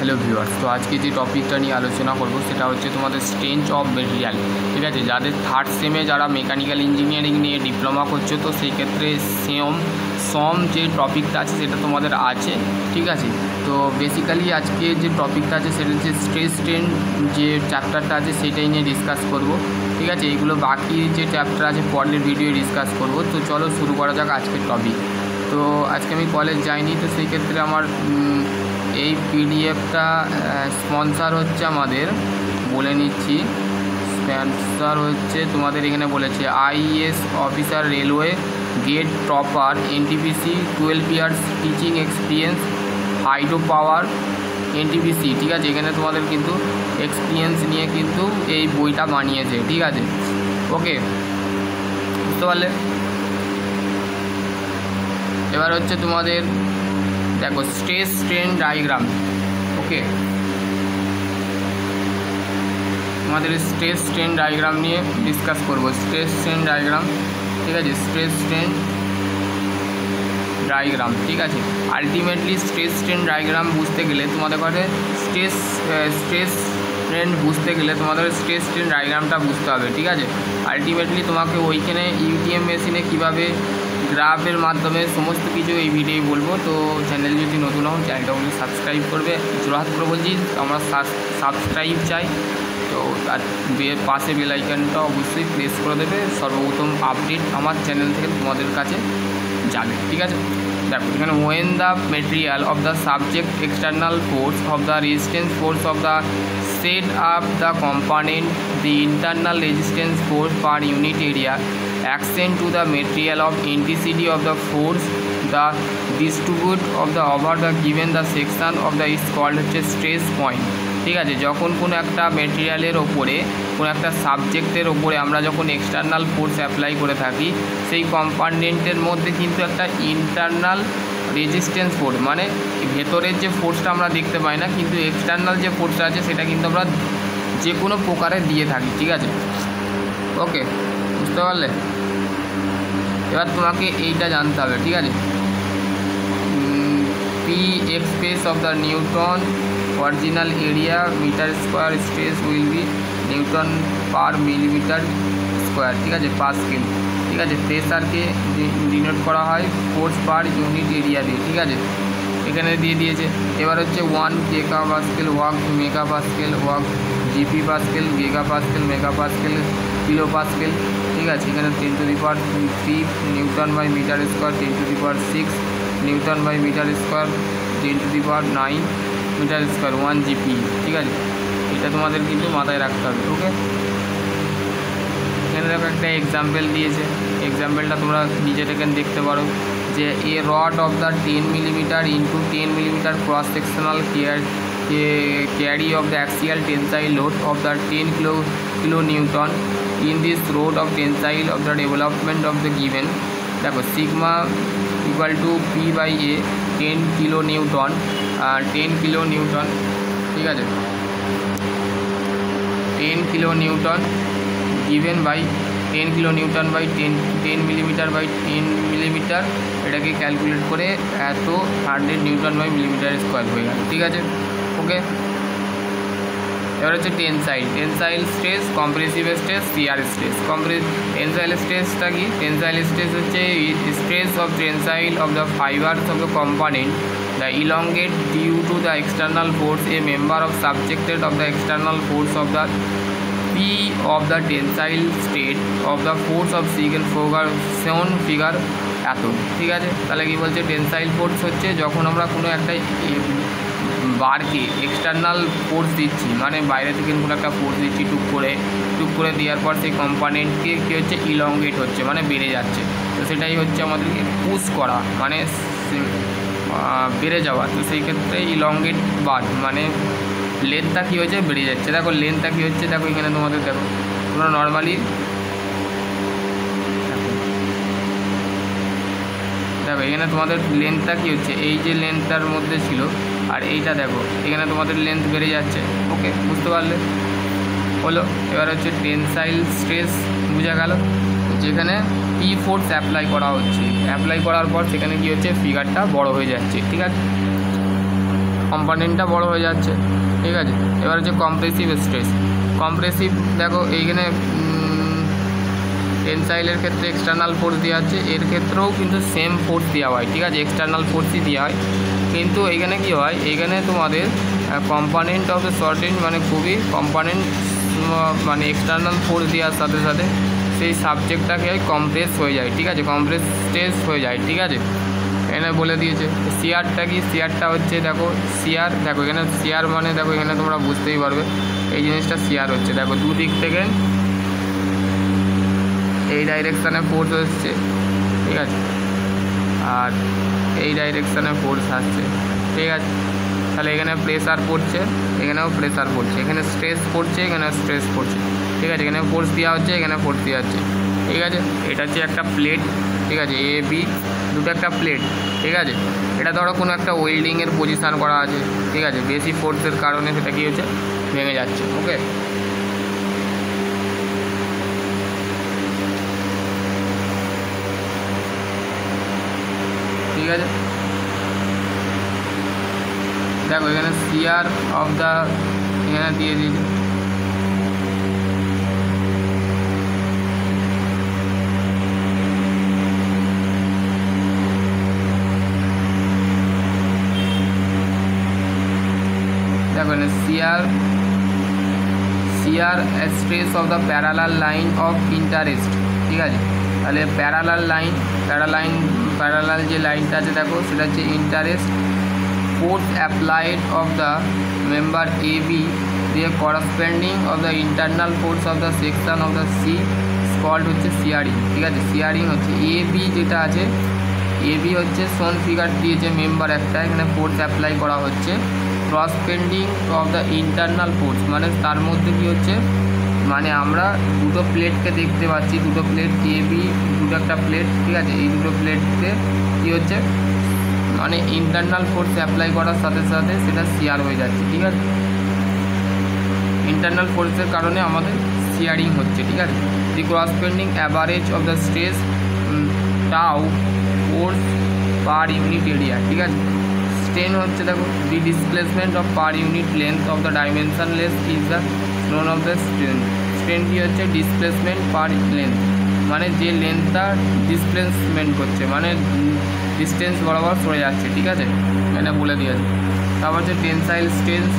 Hello viewers, তো আজকে যে টপিকটা নিয়ে আলোচনা করব সেটা হচ্ছে তোমাদের স্ট্রেংথ অফ মেটেরিয়াল। ঠিক আছে, যাদের থার্ড সেমে যারা মেকানিক্যাল ইঞ্জিনিয়ারিং নিয়ে ডিপ্লোমা করছো, তো সেই ক্ষেত্রে সম যে টপিকটা আছে সেটা তোমাদের আছে। ঠিক আছে, তো বেসিক্যালি আজকে যে টপিকটা আছে সেটা হচ্ছে স্ট্রেস স্ট্রেন যে চ্যাপ্টারটা আছে সেটাই নিয়ে ডিসকাস করব। ঠিক আছে, এগুলো বাকি যে চ্যাপ্টার আছে পরের ভিডিও ডিসকাস করব। তো চলো শুরু করা যাক আজকের টপিক। তো আজকে আমি কলেজ যাইনি, তো সেই ক্ষেত্রে আমার এই পিডিএফটা স্পন্সর হচ্ছে আমাদের, বলে নিচ্ছি, স্পন্সর হচ্ছে তোমাদের এখানে বলেছে IAS officer railway GATE topper NTPC 12 years teaching experience hydro power NTPC. ঠিক আছে, এখানে তোমাদের কিন্তু এক্সপিরিয়েন্স নিয়ে কিন্তু এই বইটা বানিয়েছে। ঠিক আছে, ওকে, বুঝতে পারলে। এবার হচ্ছে তোমাদের দেখো স্ট্রেস স্ট্রেন ডায়াগ্রাম। ওকে, আমাদের স্ট্রেস স্ট্রেন ডায়াগ্রাম নিয়ে ডিসকাস করব। স্ট্রেস স্ট্রেন ডায়াগ্রাম, ঠিক আছে, স্ট্রেস স্ট্রেন ডায়াগ্রাম। ঠিক আছে, আলটিমেটলি স্ট্রেস স্ট্রেন ডায়াগ্রাম বুঝতে গেলে তোমাদের কাছে স্ট্রেস স্ট্রেন বুঝতে গেলে তোমাদের স্ট্রেস স্ট্রেন ডায়াগ্রামটা বুঝতে হবে। ঠিক আছে, আলটিমেটলি তোমাকে ওইখানে ইউটিএম মেশিনে কীভাবে গ্রাফের মাধ্যমে সমস্ত কিছু এই ভিডিও বলবো। তো চ্যানেল যদি নতুন হন চ্যানেলটা অবশ্যই সাবস্ক্রাইব করবে। জোরহাত করে বলছি, আমরা সাবস্ক্রাইব চাই। তো আর পাশে বেল আইকনটা অবশ্যই প্রেস করে দেবে, সর্বপ্রথম আপডেট আমার চ্যানেল থেকে তোমাদের কাছে যাবে। ঠিক আছে, দেখো এখানে when the material of the subject external force of the resistance force of the set up the component the internal resistance force per unit area accent to the material of intensity of the force the distribute of the over the given the section of the is called হচ্ছে stress point. ঠিক আছে, যখন কোনো একটা মেটেরিয়ালের ওপরে কোনো একটা সাবজেক্টের ওপরে আমরা যখন এক্সটার্নাল ফোর্স অ্যাপ্লাই করে থাকি, সেই কম্পোনেন্টের মধ্যে কিন্তু একটা ইন্টারনাল রেজিস্ট্যান্স ফোর্স, মানে ভেতরের যে ফোর্সটা আমরা দেখতে পাই না, কিন্তু এক্সটার্নাল যে ফোর্সটা আছে সেটা কিন্তু আমরা যে কোনো প্রকারে দিয়ে থাকি। ঠিক আছে, ওকে, বুঝতে পারলে। এবার তোমাকে এইটা জানতে হবে। ঠিক আছে, P express of the newton original area metre square stress will be newton per millimetre square. ঠিক আছে, পাস্কেল। ঠিক আছে, প্রেসারকে ডিনোট করা হয় ফোর্স পার ইউনিট এরিয়া দিয়ে। ঠিক আছে, এখানে দিয়ে দিয়েছে। এবার হচ্ছে 1 গেগা পাস্কেল ওয়াক, মেগা পাস্কেল ওয়াক, GP pascal, giga pascal, mega pascal, kilo pascal. ঠিক আছে, এখানে 10⁻³ newton by metre square, 10⁻⁶ newton by metre square, 10⁹ metre square 1 GP. ঠিক আছে, এটা তোমাদের কিন্তু মাথায় রাখতে হবে। ওকে, এখানে দেখো একটা এক্সাম্পল দিয়েছে, এক্সাম্পলটা তোমরা নিজে থেকে দেখতে পারো যে a rod of the 10 millimetre into 10 millimetre cross sectional carry of the axial tensile load of the 10 kilo Newton in this rod of tensile of the development of the given, দেখো sigma equal to P by A 10 kilo newton, 10 kilo newton. ঠিক আছে, 10 kilo newton given by 10 kilo newton by 10 millimetre by 10 millimetre, এটাকে calculate করে এত 100 Newton by millimetre square হয়ে গেল। ঠিক আছে, ওকে। এবার হচ্ছে tensile stress, compressive stress, shear stress. Tensile স্ট্রেসটা কি? টেনসাইল স্ট্রেস হচ্ছে stress of tensile of the fibres of the component the elongate due to the external force a member of subjected of the external force of the P of the tensile state of the force of shown figure এত। ঠিক আছে, তাহলে কি বলছে, tensile force হচ্ছে যখন আমরা কোনো একটা বারকে এক্সটার্নাল ফোর্স দিচ্ছি, মানে বাইরে থেকে কোনো একটা ফোর্স দিচ্ছি টুক করে দেওয়ার পর সেই কম্পোনেন্টকে কী হচ্ছে, ইলংগেট হচ্ছে, মানে বেড়ে যাচ্ছে। তো সেটাই হচ্ছে আমাদেরকে পুশ করা, মানে বেড়ে যাওয়া। তো সেই ক্ষেত্রে ইলংগেট বার মানে লেন্থটা কী হয়েছে, বেড়ে যাচ্ছে। দেখো লেন্থটা কী হচ্ছে, দেখো এখানে তোমাদের দেখো তোমরা নর্মালি দেখো এখানে তোমাদের লেন্থটা কী হচ্ছে, এই যে লেন্থটার মধ্যে ছিল আর এইটা দেখো এখানে তোমাদের লেন্থ বেড়ে যাচ্ছে। ওকে, বুঝতে পারলে হলো। এবার হচ্ছে টেনসাইল স্ট্রেস বোঝা গেল, যেখানে পি ফোর্স অ্যাপ্লাই করা হচ্ছে, অ্যাপ্লাই করার পর সেখানে কী হচ্ছে, ফিগারটা বড় হয়ে যাচ্ছে। ঠিক আছে, কম্পোনেন্টটা বড় হয়ে যাচ্ছে, ঠিক আছে। এবার হচ্ছে কম্প্রেসিভ স্ট্রেস। কম্প্রেসিভ দেখো এইখানে টেনসাইলের ক্ষেত্রে এক্সটার্নাল ফোর্স দেওয়া হচ্ছে, এর ক্ষেত্রেও কিন্তু সেম ফোর্স দেওয়া হয়, ঠিক আছে, এক্সটার্নাল ফোর্সই দেওয়া হয়। কিন্তু এইখানে কী হয়, এইখানে তোমাদের কম্পোনেন্ট অফ দ্য শর্টেজ মানে খুবই কম্পোনেন্ট মানে এক্সটার্নাল ফোর্স দেওয়ার সাথে সাথে সেই সাবজেক্টটাকে কম্প্রেস হয়ে যায়, ঠিক আছে, কম্প্রেস স্ট্রেস হয়ে যায়, ঠিক আছে। এখানে বলে দিয়েছে শিয়ারটা কি, শিয়ারটা হচ্ছে দেখো শিয়ার, দেখো এখানে শিয়ার মানে দেখো এখানে তোমরা বুঝতেই পারবে এই জিনিসটা শিয়ার হচ্ছে, দেখো দুদিক থেকে এই ডাইরেকশানে ফোর্স হচ্ছে, ঠিক আছে, আর এই ডাইরেকশানে ফোর্স আসছে, ঠিক আছে। তাহলে এখানে প্রেসার পড়ছে, এখানেও প্রেসার পড়ছে, এখানে স্ট্রেস পড়ছে, এখানে স্ট্রেস পড়ছে, ঠিক আছে। এখানে ফোর্স দেওয়া হচ্ছে, এখানে ফোর্স দেওয়া হচ্ছে, ঠিক আছে। এটা হচ্ছে একটা প্লেট, ঠিক আছে, এ বি দুটো একটা প্লেট, ঠিক আছে। এটা ধরো কোনো একটা ওয়েল্ডিংয়ের পজিশান করা আছে, ঠিক আছে, বেশি ফোর্সের কারণে সেটা কী হচ্ছে, ভেঙে যাচ্ছে, ওকে। ঠিক আছে, দেখো এখানে শিয়ার অফ দ্য এখানে দিয়ে দিয়েছে, দেখো এখানে shear stress of the parallel line of interest, ঠিক আছে। তাহলে প্যারালাল যে লাইনটা আছে দেখো সেটা হচ্ছে interest. Force applied of the member A B দিয়ে corresponding of the internal force of the section of the C called হচ্ছে সিয়ারিং, ঠিক আছে। সিয়ারিং হচ্ছে এ বি যেটা আছে, এ বি হচ্ছে সোন ফিগার দিয়েছে মেম্বার একটা, এখানে ফোর্স অ্যাপ্লাই করা হচ্ছে। করসপেন্ডিং অফ দ্য ইন্টারনাল ফোর্স মানে তার মধ্যে কী হচ্ছে, মানে আমরা দুটো প্লেটকে দেখতে পাচ্ছি, দুটো প্লেট এ বি দুটো একটা প্লেট, ঠিক আছে। এই দুটো প্লেটকে কী হচ্ছে, মানে ইন্টারনাল ফোর্স অ্যাপ্লাই করার সাথে সাথে সেটা শিয়ার হয়ে যাচ্ছে, ঠিক আছে। ইন্টারনাল ফোর্সের কারণে আমাদের শিয়ারিং হচ্ছে, ঠিক আছে। The corresponding average of the stress tau force per unit area, ঠিক আছে। স্ট্রেন হচ্ছে দেখো the displacement of per unit length of the dimensionless is the known of the strain. Strain কী হচ্ছে, ডিসপ্লেসমেন্ট পার লেন্থ মানে যে লেন্থটা ডিসপ্লেসমেন্ট করছে মানে ডিস্টেন্স বরাবর সরে যাচ্ছে, ঠিক আছে, এটা বলে দিয়েছে। তারপর হচ্ছে টেনসাইল স্ট্রেস,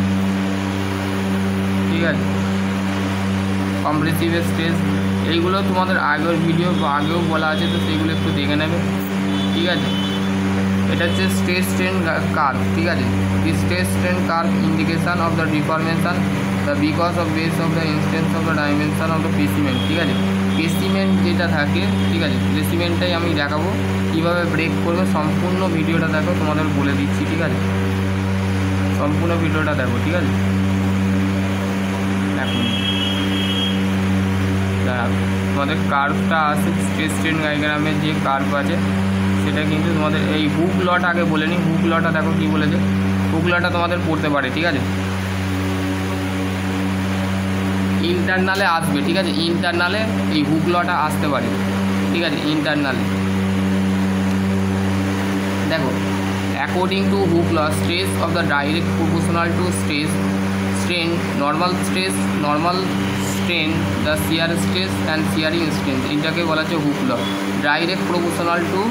ঠিক আছে, কম্প্রেসিভ স্ট্রেস, এইগুলো তোমাদের আগের ভিডিও আগেও বলা আছে, তো সেইগুলো একটু দেখে নেবে, ঠিক আছে। এটা হচ্ছে স্ট্রেস স্ট্রেন কার্ভ, ঠিক আছে। The stress strain curve indication of the deformation the because of base of the instance of the dimension of the specimen, ঠিক আছে। স্পেসিমেন যেটা থাকে, ঠিক আছে, স্পেসিমেনটাই আমি দেখাবো কীভাবে ব্রেক করবে, সম্পূর্ণ ভিডিওটা দেখো, তোমাদের বলে দিচ্ছি, ঠিক আছে, সম্পূর্ণ ভিডিওটা দেখো, ঠিক আছে। এখন তোমাদের কার্ভটা আছে, স্ট্রেস স্ট্রেন ডায়াগ্রামের যে কার্ভ আছে সেটা কিন্তু তোমাদের এই হুক লট আগে বলে নিই, হুক লটা দেখো কী বলেছে, হুক লটা তোমাদের পড়তে পারে, ঠিক আছে। ইন্টারনালে আসবে, ঠিক আছে, ইন্টারনালে এই হুক লটা আসতে পারে, ঠিক আছে, ইন্টারনালে দেখো according to Hooke law stress of the direct proportional to strain normal strain the shear stress and shearing strain, এইটাকে বলা হচ্ছে Hooke law. Direct proportional to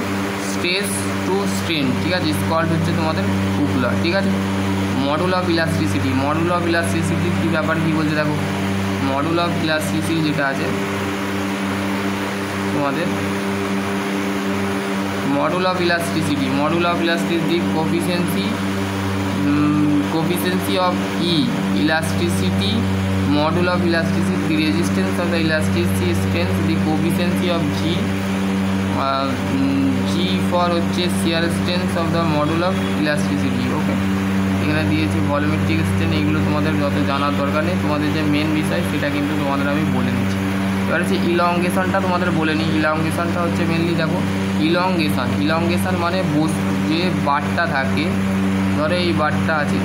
stress to strain, ঠিক আছে, স্কল্ড হচ্ছে তোমাদের হুক ল, ঠিক আছে। মডুল অফ ইলাস্টিসিটি কী ব্যাপার কী বলছে দেখো, মডুল অফ ইলাস্টিসিটি যেটা আছে তোমাদের modulus of elasticity coefficiency of E elasticity, module of elasticity, the resistance of the elasticity strength, the coefficiency of G for হচ্ছে shear strength of the module of elasticity, ওকে। এখানে দিয়েছি volumetric strain, এইগুলো তোমাদের যত জানার দরকার নেই, তোমাদের যে মেন বিষয় সেটা কিন্তু তোমাদের আমি বলে দিচ্ছি। এবার হচ্ছে ইলংগেশনটা তোমাদের বলে নিই। ইলংগেশনটা হচ্ছে মেনলি দেখো ইলংগেশন মানে যে বারটা থাকে, ধরো এই বারটা আছে,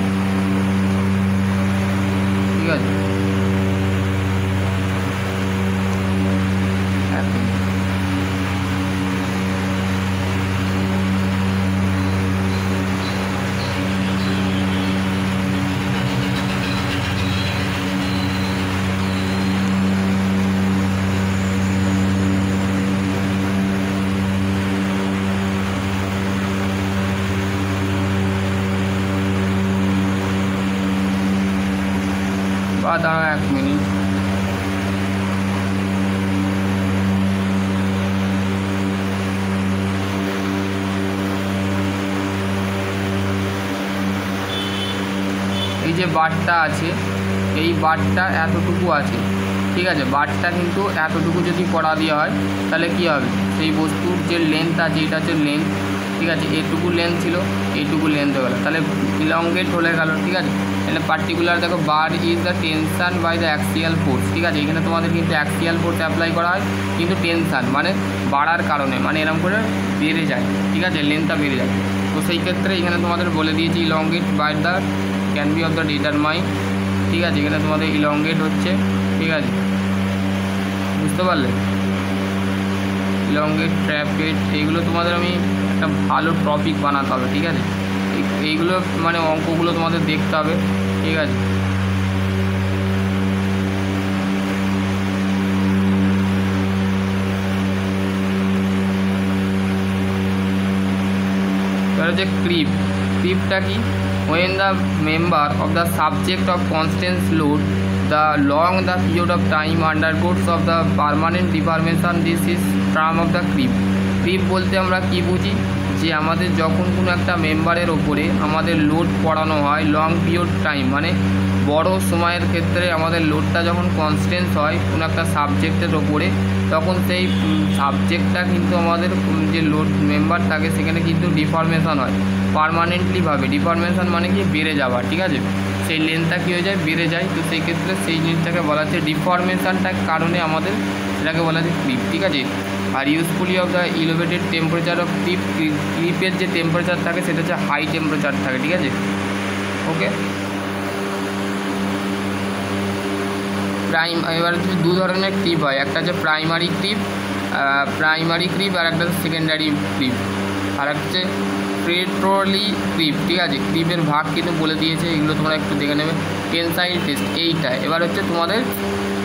ঠিক আছে, দাঁড়াও 1 মিনিট। এই যে বারটা আছে, এই বারটা এতটুকু আছে, ঠিক আছে। বারটা কিন্তু এতটুকু যদি করা দেওয়া হয় তাহলে কী হবে, সেই বস্তুর যে লেন্থ আছে, এটা হচ্ছে লেন্থ, ঠিক আছে। এটুকু লেন্থ ছিল, এইটুকু লেন্থ হয়ে গেল, তাহলে ইলংগেট হয়ে গেল, ঠিক আছে। এখানে পার্টিকুলার দেখো bar is the tension by the axial force, ঠিক আছে। এখানে তোমাদের কিন্তু অ্যাক্সিয়াল ফোর্স অ্যাপ্লাই করা হয়, কিন্তু টেনশান মানে বাড়ার কারণে, মানে এরকম করে বেড়ে যায়, ঠিক আছে, লেন্থটা বেড়ে যায়। তো সেই ক্ষেত্রে এখানে তোমাদের বলে দিয়েছি elongate by the can be of the determine, ঠিক আছে। এখানে তোমাদের ইলংগেট হচ্ছে, ঠিক আছে, বুঝতে পারলে। ইলংগেট, ট্র্যাপেট, এইগুলো তোমাদের আমি একটা ভালো টপিক বানাতে হবে, ঠিক আছে। এইগুলো মানে অঙ্কগুলো তোমাদের দেখতে হবে, ঠিক আছে। এবার হচ্ছে ক্রিপটা কি, when the member of the subject of constant load the long the period of time undergoes of the permanent deformation, this is term of the creep বলতে আমরা কি বুঝি, যে আমাদের যখন কোনো একটা মেম্বারের ওপরে আমাদের লোড পড়ানো হয় লং পিরিয়ড টাইম, মানে বড় সময়ের ক্ষেত্রে আমাদের লোডটা যখন কনস্ট্যান্ট হয় কোনো একটা সাবজেক্টের ওপরে, তখন সেই সাবজেক্টটা কিন্তু আমাদের যে লোড মেম্বার থাকে সেখানে কিন্তু ডিফরমেশন হয় পার্মানেন্টলিভাবে। ডিফরমেশন মানে কি, বেড়ে যাওয়া, ঠিক আছে। সেই লেন্থটা কী হয়ে যায়, বেড়ে যায়। তো সেই ক্ষেত্রে সেই জিনিসটাকে বলা হচ্ছে ডিফরমেশনটার কারণে আমাদের সেটাকে বলা হচ্ছে ক্রিপ, ঠিক আছে। আর usefully of the elevated temperature of ক্রিপের যে টেম্পারেচার থাকে সেটা হচ্ছে হাই টেম্পারেচার থাকে, ঠিক আছে। ওকে, এবার হচ্ছে দু ধরনের ক্রিপ হয়, একটা হচ্ছে প্রাইমারি ক্রিপ আর একটা হচ্ছে সেকেন্ডারি ক্রিপ, আর একটা হচ্ছে পেট্রোলি ক্রিপ, ঠিক আছে। ক্রিপের ভাগ কিন্তু বলে দিয়েছে, এগুলো তোমরা একটু দেখে নেবে। টেনসাইল টেস্ট এইটা, এবার হচ্ছে তোমাদের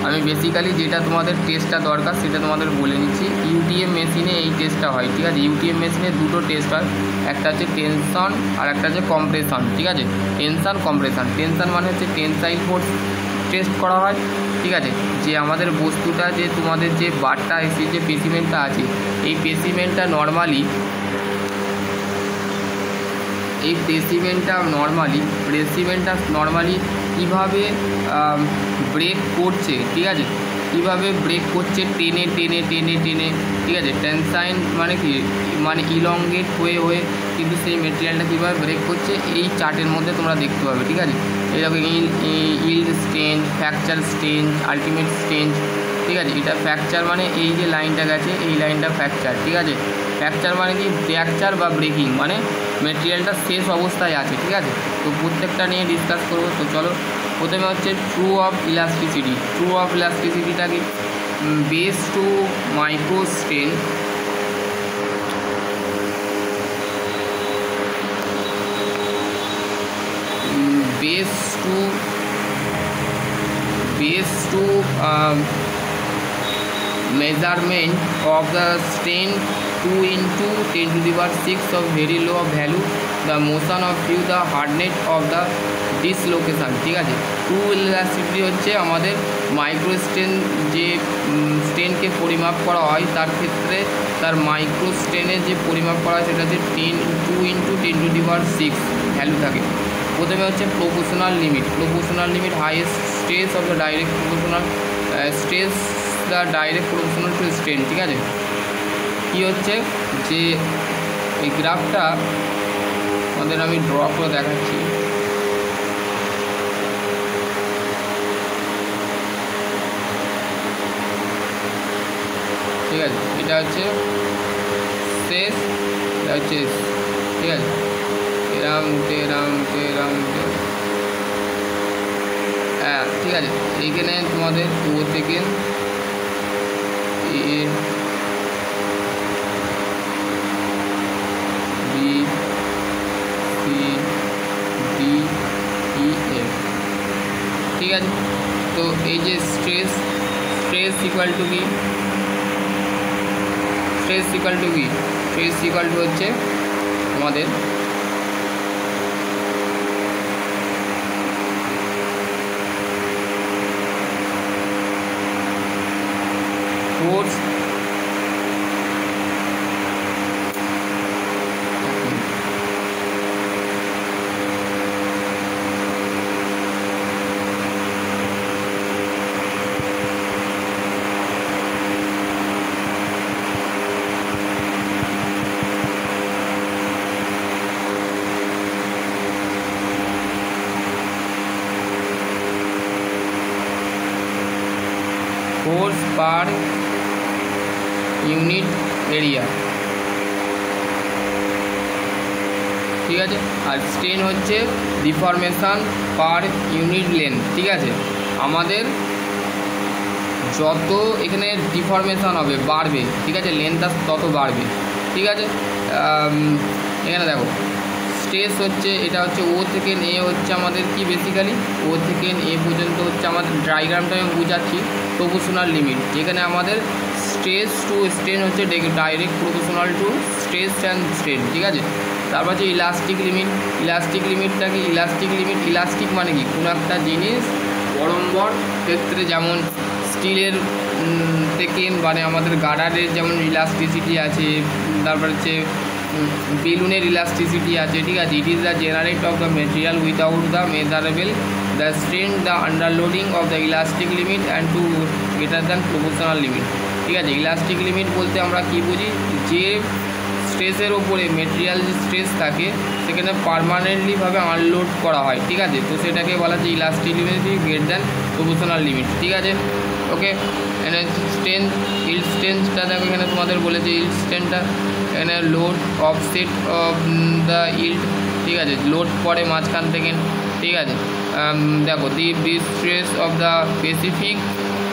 আমি বেসিক্যালি যেটা তোমাদের টেস্টটা দরকার সেটা তোমাদের বলে নিচ্ছি। ইউটিএম মেশিনে এই টেস্টটা হয়, ঠিক আছে। ইউটিএম মেশিনে দুটো টেস্ট হয়, একটা হচ্ছে টেনশন আর একটা হচ্ছে কম্প্রেশন, ঠিক আছে। টেনশন কম্প্রেশন, টেনশন মানে হচ্ছে টেনসাইল ফোর্স টেস্ট করা হয়, ঠিক আছে। যে আমাদের বস্তুটা, যে তোমাদের যে বারটা এসে যে স্পেসিমেন্টটা আছে, এই স্পেসিমেন্টটা নর্মালি কীভাবে ব্রেক করছে, ঠিক আছে, কীভাবে ব্রেক করছে টেনে, ঠিক আছে। টেনসাইন মানে কি, মানে ইলংগেট হয়ে কিন্তু সেই মেটেরিয়ালটা কীভাবে ব্রেক করছে এই চার্টের মধ্যে তোমরা দেখতে পাবে, ঠিক আছে। এরকম yield strange, fracture strange, ultimate strange, ঠিক আছে। এটা ফ্র্যাকচার মানে এই যে লাইনটা গেছে এই লাইনটা ফ্র্যাকচার, ঠিক আছে। ফ্র্যাকচার মানে কি, ফ্র্যাকচার বা ব্রেকিং মানে মেটেরিয়ালটা শেষ অবস্থায় আছে, ঠিক আছে। তো প্রত্যেকটা নিয়ে ডিসকাস করবো। তো চলো, প্রথমে হচ্ছে ট্রু অফ ইলাস্টিসিটিটা কি, base to microstrain, base to measurement of the strain 2 into 10 to the power 6 of very low value, the motion of view, the hardness of the dislocation, ঠিক আছে। ট্রু ইলাস্টিসিটি হচ্ছে আমাদের মাইক্রোস্ট্রেন, যে স্ট্রেনকে পরিমাপ করা হয় তার ক্ষেত্রে তার মাইক্রোস্ট্রেনের যে পরিমাপ করা হয় সেটা হচ্ছে 2 into 10 to the power 6 value থাকে। প্রথমে হচ্ছে proportional limit highest stress of the direct proportional stress the direct proportional to strain, ঠিক আছে। কী হচ্ছে যে এই গ্রাফটা আমাদের আমি ড্র করে দেখাচ্ছি, ঠিক আছে। এটা হচ্ছে শেষ, এটা হচ্ছে, ঠিক আছে। এরাম হ্যাঁ, ঠিক আছে। এইখানে তোমাদের ও থেকে A B C D E F, ঠিক আছে। তো এই যে স্ট্রেস ইকুয়াল টু কি, স্ট্রেস ইকুয়াল টু হচ্ছে আমাদের ফোর্স পার ইউনিট এরিয়া, ঠিক আছে। আর স্ট্রেন হচ্ছে ডিফরমেশান পার ইউনিট লেন্থ, ঠিক আছে। আমাদের যত এখানে ডিফরমেশান হবে বাড়বে, ঠিক আছে, লেন্থটা তত বাড়বে, ঠিক আছে। এখানে দেখো স্ট্রেস হচ্ছে, এটা হচ্ছে ও থেকে এ হচ্ছে আমাদের কি বেসিক্যালি ও থেকে এ পর্যন্ত হচ্ছে আমাদের ডায়াগ্রামটা আমি বুঝাচ্ছি প্রপোর্শনাল লিমিট, যেখানে আমাদের স্ট্রেস টু স্ট্রেন হচ্ছে direct proportional to stress and strain, ঠিক আছে। তারপর হচ্ছে ইলাস্টিক লিমিট। ইলাস্টিক লিমিটটা কি? ইলাস্টিক মানে কি? কোনো একটা জিনিস বরম্বর ক্ষেত্রে, যেমন স্টিলের থেকে মানে আমাদের গার্ডারের যেমন ইলাস্টিসিটি আছে, তারপর হচ্ছে বেলুনের ইলাস্টিসিটি আছে, ঠিক আছে। It is the generate of the material without the measurable the strain the under loading of the elastic limit and to greater than proportional limit, ঠিক আছে। ইলাস্টিক লিমিট বলতে আমরা কী বুঝি? যে স্ট্রেসের ওপরে মেটেরিয়াল যে স্ট্রেস থাকে সেখানে পারমানেন্টলিভাবে আনলোড করা হয়, ঠিক আছে। তো সেটাকে বলা যায় elastic limit greater than proportional limit, ঠিক আছে। ওকে, এখানে স্ট্রেন্থ, ইল্ড স্ট্রেন্থটা দেখো এখানে তোমাদের বলেছে ইল্ড স্ট্রেন্থটা, এখানে load offset of the yield, ঠিক আছে, লোড পড়ে মাঝখান থেকে, ঠিক আছে। দেখো the stress of the specific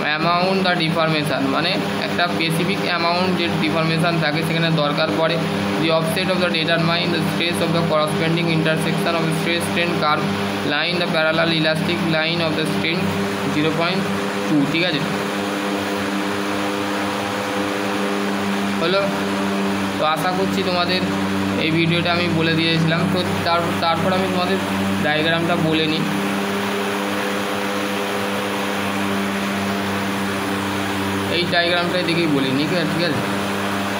amount the deformation, মানে একটা স্পেসিফিক অ্যামাউন্ট যে ডিফরমেশান থাকে সেখানে দরকার পড়ে। The offset of the determine the stress of the corresponding intersection of stress strain curve line the parallel elastic line of the strain 0.2, ঠিক আছে। হলো, তো আশা করছি তোমাদের এই ভিডিওটা আমি বলে দিয়েছিলাম। তো তারপর আমি তোমাদের ডায়াগ্রামটা বলে নিই। এই ডায়াগ্রামটাই দেখেই বলি নি, ঠিক আছে।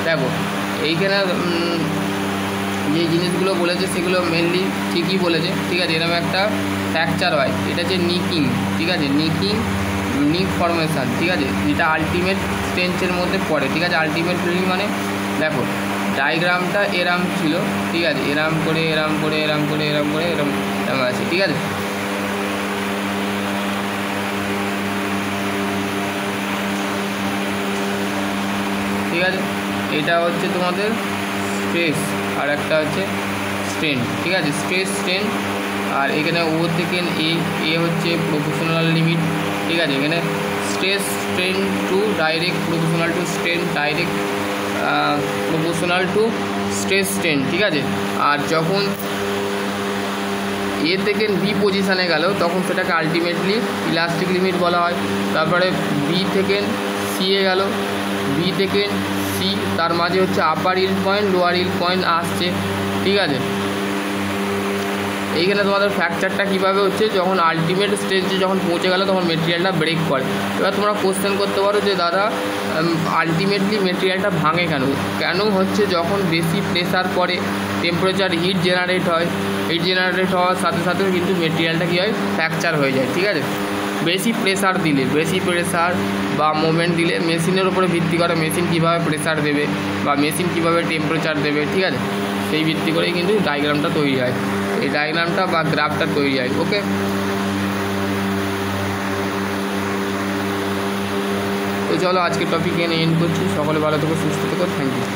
দেখো এইখানে যে জিনিসগুলো বলেছে সেগুলো মেনলি ঠিকই বলেছে, ঠিক আছে। এরকম একটা ফ্র্যাকচার হয়, এটা হচ্ছে নিকিং, ঠিক আছে, নিক ফর্মেশান, ঠিক আছে, যেটা আলটিমেট স্ট্রেন্থের মধ্যে পড়ে, ঠিক আছে। আলটিমেট ফিলিং মানে দেখো ডায়াগ্রামটা এরম ছিল, ঠিক আছে, এরম করে এরম আছে, ঠিক আছে। ঠিক আছে, এটা হচ্ছে তোমাদের স্ট্রেস আর একটা হচ্ছে স্ট্রেন, ঠিক আছে। স্ট্রেস স্ট্রেন, আর এখানে ও থেকে এ হচ্ছে প্রপোর্শনাল লিমিট, ঠিক আছে। এখানে stress strain to direct proportional to strain, direct proportional to stress strain, ঠিক আছে। আর যখন এ থেকে বি পজিশানে গেল তখন সেটাকে আলটিমেটলি ইলাস্টিক লিমিট বলা হয়। তারপরে বি থেকে সি এ গেল, বি থেকে সি, তার মাঝে হচ্ছে upper yield point lower yield point আসছে, ঠিক আছে। এইখানে তোমাদের ফ্র্যাকচারটা কীভাবে হচ্ছে, যখন আলটিমেট স্টেজে যখন পৌঁছে গেল তখন মেটেরিয়ালটা ব্রেক করে। এবার তোমরা কোশ্চেন করতে পারো যে দাদা আলটিমেটলি মেটেরিয়ালটা ভাঙে কেন হচ্ছে, যখন বেশি প্রেসার পড়ে টেম্পারেচার হিট জেনারেট হয়, হিট জেনারেট হওয়ার সাথে সাথে কিন্তু মেটেরিয়ালটা কী হয়, ফ্র্যাকচার হয়ে যায়, ঠিক আছে। বেশি প্রেসার দিলে, বেশি প্রেসার বা মোমেন্ট দিলে মেশিনের উপরে ভিত্তি করে মেশিন কীভাবে প্রেসার দেবে বা মেশিন কীভাবে টেম্পারেচার দেবে, ঠিক আছে, সেই ভিত্তি করেই কিন্তু ডায়াগ্রামটা তৈরি হয়, এই ডায়াগ্রামটা বা গ্রাফটা তৈরি হয়। ওকে, তো চলো আজকের টপিক এনে এন্ড করছি। সকলে ভালো থেকো, সুস্থ থেকো, থ্যাংক ইউ।